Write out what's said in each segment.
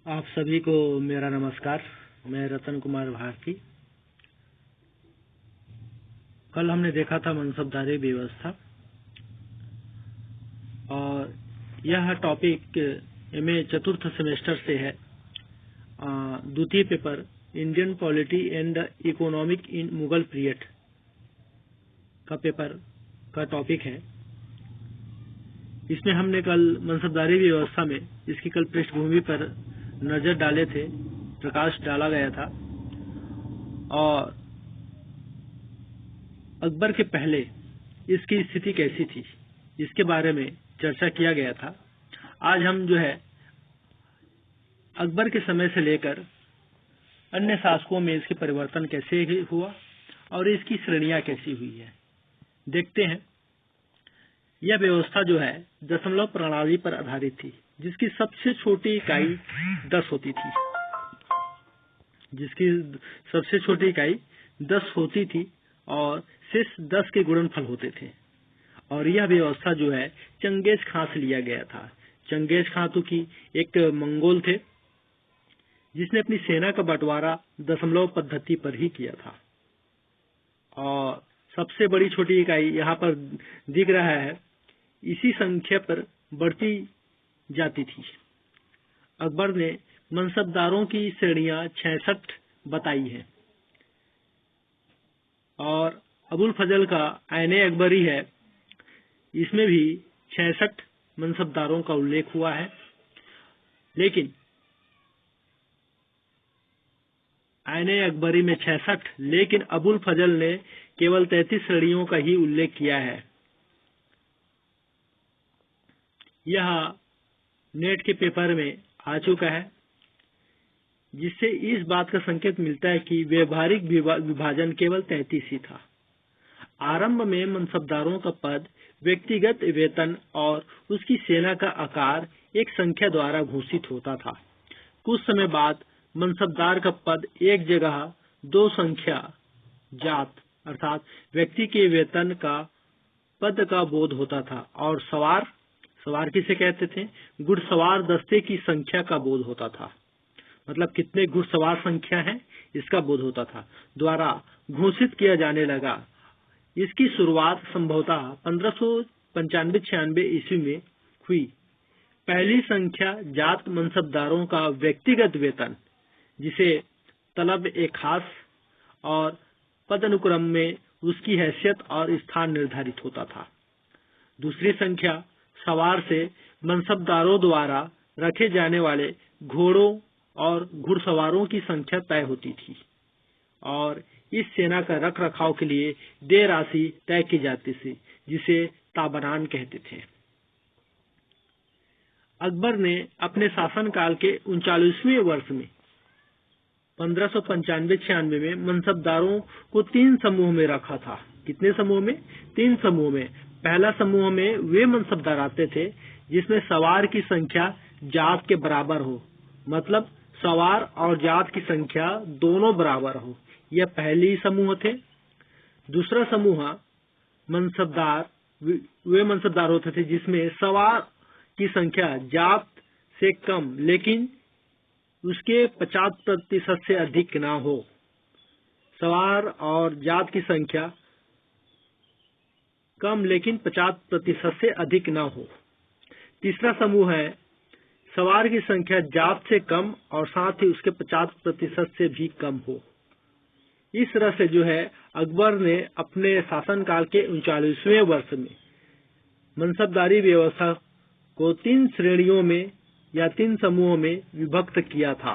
आप सभी को मेरा नमस्कार। मैं रतन कुमार भारती। कल हमने देखा था मनसबदारी व्यवस्था और यह टॉपिक एमए चतुर्थ सेमेस्टर से है। द्वितीय paper Indian polity and economic in Mughal period का पेपर का टॉपिक है। इसमें हमने कल मनसबदारी व्यवस्था में इसकी कल पृष्ठभूमि पर नजर डाले थे, प्रकाश डाला गया था और अकबर के पहले इसकी स्थिति कैसी थी इसके बारे में चर्चा किया गया था। आज हम अकबर के समय से लेकर अन्य शासकों में इसके परिवर्तन कैसे हुआ और इसकी श्रेणियां कैसी हुई है देखते हैं। यह व्यवस्था दशमलव प्रणाली पर आधारित थी, जिसकी सबसे छोटी इकाई 10 होती थी। और शेष 10 के गुणनफल होते थे। और यह व्यवस्था चंगेज खां से लिया गया था। चंगेज खां की एक मंगोल थे, जिसने अपनी सेना का बंटवारा दशमलव पद्धति पर ही किया था। और सबसे बड़ी छोटी इकाई यहाँ पर दिख रहा है, इसी संख्या पर बढ़ती जाती थी। अकबर ने मनसबदारों की श्रेणियां 66 बताई हैं और अबुल फजल का आईने अकबरी है, इसमें भी 66 मनसबदारों का उल्लेख हुआ है। लेकिन आईने अकबरी में 66, लेकिन अबुल फजल ने केवल 33 श्रेणियों का ही उल्लेख किया है। यह नेट के पेपर में आ चुका है, जिससे इस बात का संकेत मिलता है कि व्यवहारिक विभाजन केवल 33 ही था। आरंभ में मनसबदारों का पद व्यक्तिगत वेतन और उसकी सेना का आकार एक संख्या द्वारा घोषित होता था। कुछ समय बाद मनसबदार का पद एक जगह 2 संख्या जात अर्थात व्यक्ति के वेतन का पद का बोध होता था और सवार किसे कहते थे, घुड़सवार दस्ते की संख्या का बोध होता था। मतलब कितने घुड़सवार संख्या है इसका बोध होता था, द्वारा घोषित किया जाने लगा। इसकी शुरुआत संभवतः 1595-96 ईस्वी में हुई। पहली संख्या जात मनसबदारों का व्यक्तिगत वेतन, जिसे तलब एक खास और पदानुक्रम में उसकी हैसियत और स्थान निर्धारित होता था। दूसरी संख्या सवार से मनसबदारों द्वारा रखे जाने वाले घोड़ों और घुड़सवारों की संख्या तय होती थी और इस सेना का रख रखाव के लिए देय राशि तय की जाती थी, जिसे ताबनान कहते थे। अकबर ने अपने शासनकाल के 39वें वर्ष में 1595-96 में मनसबदारों को 3 समूह में रखा था। कितने समूह में? 3 समूह में। पहला समूह में वे मनसबदार आते थे जिसमें सवार की संख्या जात के बराबर हो, मतलब सवार और जात की संख्या दोनों बराबर हो। यह पहली समूह थे। दूसरा समूह वे मनसबदार होते थे जिसमें सवार की संख्या जात से कम लेकिन उसके 50% से अधिक ना हो। सवार और जात की संख्या कम लेकिन 50% से अधिक ना हो। तीसरा समूह है सवार की संख्या जात से कम और साथ ही उसके 50% से भी कम हो। इस तरह से अकबर ने अपने शासनकाल के 39वें वर्ष में मनसबदारी व्यवस्था को 3 श्रेणियों में या 3 समूहों में विभक्त किया था।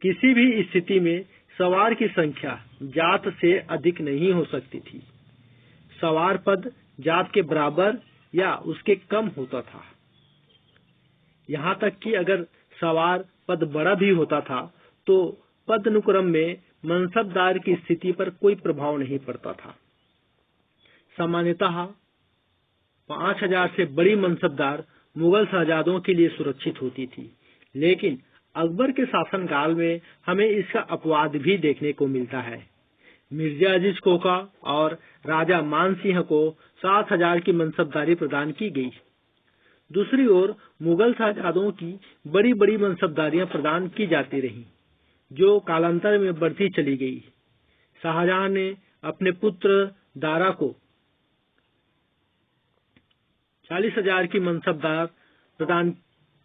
किसी भी स्थिति में सवार की संख्या जात से अधिक नहीं हो सकती थी। सवार पद जात के बराबर या उसके कम होता था। यहाँ तक कि अगर सवार पद बड़ा भी होता था तो पदानुक्रम में मनसबदार की स्थिति पर कोई प्रभाव नहीं पड़ता था। सामान्यतः 5000 से बड़ी मनसबदार मुगल शहजादों के लिए सुरक्षित होती थी, लेकिन अकबर के शासनकाल में हमें इसका अपवाद भी देखने को मिलता है। मिर्जा अजीज कोका और राजा मान सिंह को 7000 की मनसबदारी प्रदान की गई। दूसरी ओर मुगल शहजादों की बड़ी बड़ी मनसबदारियां प्रदान की जाती रहीं, जो कालांतर में बढ़ती चली गई। शाहजहां ने अपने पुत्र दारा को 40,000 की मनसबदार प्रदान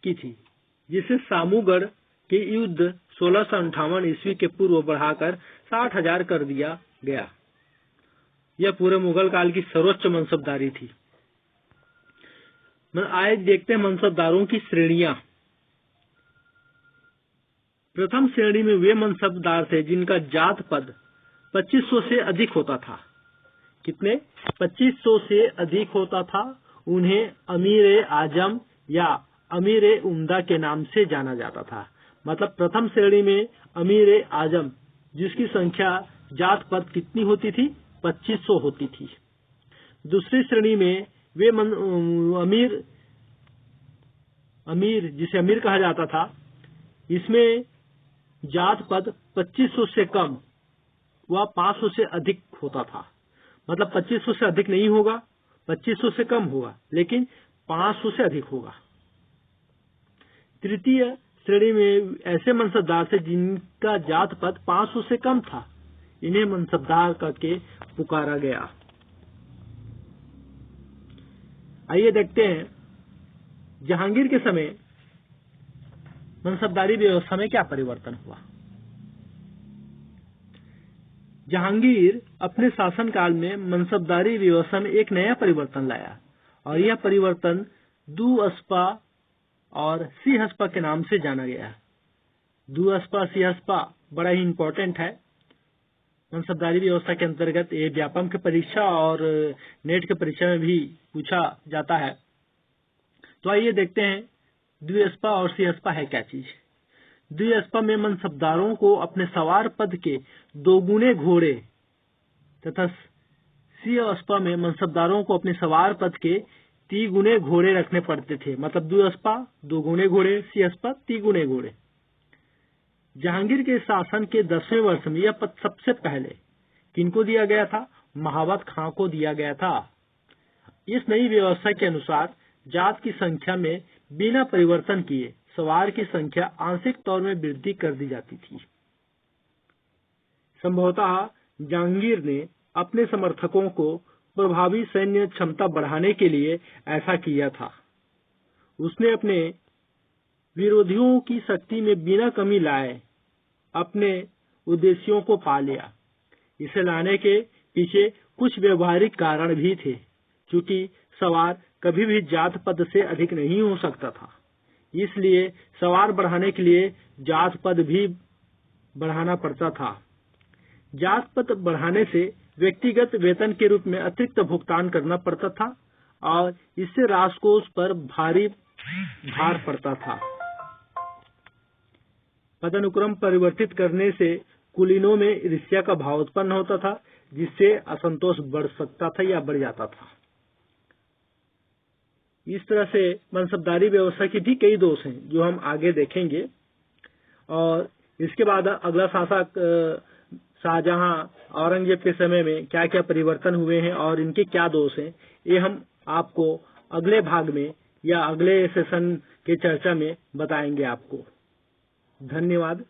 की थी, जिसे सामूगढ़ के युद्ध 1658 ईस्वी के पूर्व बढ़ाकर 60,000 कर दिया गया। यह पूरे मुगल काल की सर्वोच्च मनसबदारी थी। आइए देखते हैं मनसबदारों की श्रेणियां। प्रथम श्रेणी में वे मनसबदार थे जिनका जात पद 2500 से अधिक होता था। कितने? 2500 से अधिक होता था। उन्हें अमीर आजम या अमीर उम्दा के नाम से जाना जाता था। मतलब प्रथम श्रेणी में अमीर आजम, जिसकी संख्या जात पद कितनी होती थी? 2500 होती थी। दूसरी श्रेणी में वे अमीर जिसे अमीर कहा जाता था, इसमें जात पद 2500 से कम व 500 से अधिक होता था। मतलब 2500 से अधिक नहीं होगा, 2500 से कम होगा, लेकिन 500 से अधिक होगा। तृतीय श्रेणी में ऐसे मनसबदार थे जिनका जात पद 500 से कम था। इन्हें मनसबदार करके पुकारा गया। आइए देखते हैं जहांगीर के समय मनसबदारी व्यवस्था में क्या परिवर्तन हुआ। जहांगीर अपने शासनकाल में मनसबदारी व्यवस्था में एक नया परिवर्तन लाया और यह परिवर्तन दुअस्पा और सिहस्पा के नाम से जाना गया। दुअस्पा सिहस्पा बड़ा ही इम्पोर्टेंट है मनसबदारी व्यवस्था के अंतर्गत। ये व्यापम की परीक्षा और नेट की परीक्षा में भी पूछा जाता है। तो आइए देखते हैं द्विअस्पा और सिहस्पा है क्या चीज। द्विअस्पा में मनसबदारों को अपने सवार पद के 2 गुने घोड़े तथा सिहस्पा में मनसबदारों को अपने सवार पद के 3 गुने घोड़े रखने पड़ते थे। मतलब द्विअस्पा 2 गुने घोड़े, सिहस्पा 3 गुने घोड़े। जहांगीर के शासन के 10वें वर्ष में यह पद सबसे पहले किनको दिया गया था? महावत खां को दिया गया था। इस नई व्यवस्था के अनुसार जात की संख्या में बिना परिवर्तन किए सवार की संख्या आंशिक तौर में वृद्धि कर दी जाती थी। संभवतः जहांगीर ने अपने समर्थकों को प्रभावी सैन्य क्षमता बढ़ाने के लिए ऐसा किया था। उसने अपने विरोधियों की शक्ति में बिना कमी लाए अपने उद्देश्यों को पा लिया। इसे लाने के पीछे कुछ व्यवहारिक कारण भी थे, क्योंकि सवार कभी भी जात पद से अधिक नहीं हो सकता था। इसलिए सवार बढ़ाने के लिए जात पद भी बढ़ाना पड़ता था। जात पद बढ़ाने से व्यक्तिगत वेतन के रूप में अतिरिक्त भुगतान करना पड़ता था और इससे राजकोष पर भारी भार पड़ता था। पदानुक्रम परिवर्तित करने से कुलीनों में ईर्ष्या का भाव उत्पन्न होता था, जिससे असंतोष बढ़ सकता था या बढ़ जाता था। इस तरह से मनसबदारी व्यवस्था की भी कई दोष हैं जो हम आगे देखेंगे। और इसके बाद अगला शासक शाहजहां, औरंगजेब के समय में क्या क्या परिवर्तन हुए हैं और इनके क्या दोष हैं, ये हम आपको अगले भाग में या अगले सेशन के चर्चा में बताएंगे आपको। धन्यवाद।